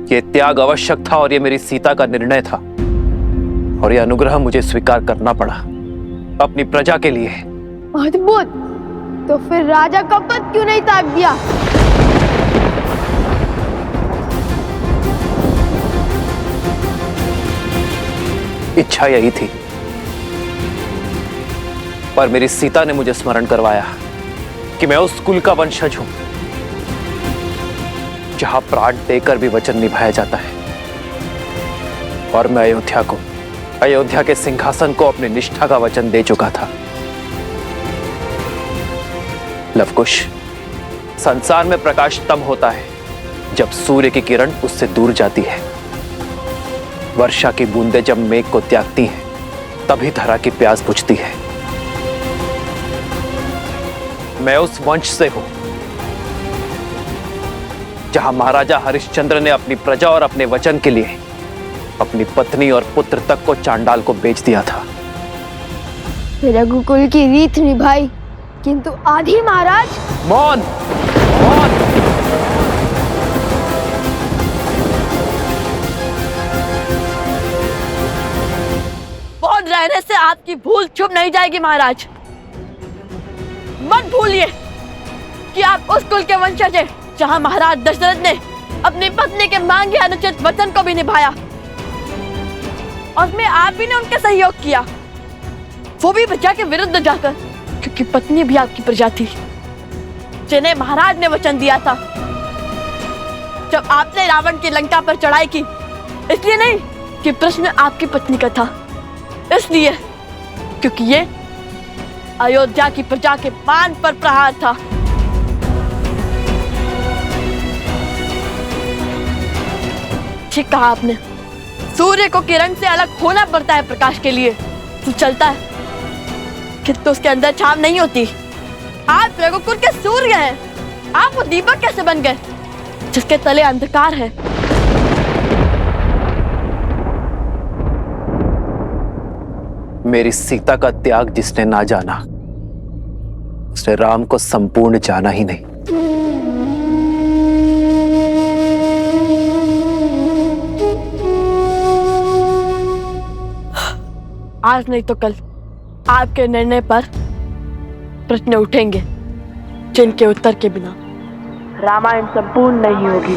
ये त्याग आवश्यक था और ये मेरी सीता का निर्णय था, और ये अनुग्रह मुझे स्वीकार करना पड़ा अपनी प्रजा के लिए। अद्भुत। तो फिर राजा का पद क्यों नहीं त्याग दिया? इच्छा यही थी, पर मेरी सीता ने मुझे स्मरण करवाया कि मैं उस कुल का वंशज हूं जहां प्राण देकर भी वचन निभाया जाता है, और मैं अयोध्या के सिंहासन को अपनी निष्ठा का वचन दे चुका था। लवकुश, संसार में प्रकाश तब होता है जब सूर्य की किरण उससे दूर जाती है। वर्षा की बूंदें जब मेघ को त्यागती हैं, तभी धरा की प्यास बुझती है। मैं उस वंश से हूं जहां महाराजा हरिश्चंद्र ने अपनी प्रजा और अपने वचन के लिए अपनी पत्नी और पुत्र तक को चांडाल को बेच दिया था। रघुकुल की रीत निभाई, किंतु आधी महाराज। मौन। मौन रहने से आपकी भूल छुप नहीं जाएगी महाराज। मत भूलिए कि आप उस कुल के वंशज हैं जहां महाराज दशरथ ने अपनी पत्नी के मांगे अनुचित वचन को भी निभाया, और उसमें आप भी ने उनके सहयोग किया, वो भी प्रजा के विरुद्ध जाकर, क्योंकि पत्नी भी आपकी प्रजा थी जिन्हें महाराज ने वचन दिया था। जब आपने रावण की लंका पर चढ़ाई की, इसलिए नहीं कि प्रश्न आपकी पत्नी का था, इसलिए क्योंकि ये अयोध्या की प्रजा के मान पर प्रहार था। ठीक कहा आपने, सूर्य को किरण से अलग होना पड़ता है प्रकाश के लिए, तो चलता है किंतु उसके अंदर छाव नहीं होती। आप रघुकुल के सूर्य हैं, आप वो दीपक कैसे बन गए जिसके तले अंधकार है? मेरी सीता का त्याग जिसने ना जाना, उसने राम को संपूर्ण जाना ही नहीं। आज नहीं तो कल आपके निर्णय पर प्रश्न उठेंगे जिनके उत्तर के बिना रामायण संपूर्ण नहीं होगी।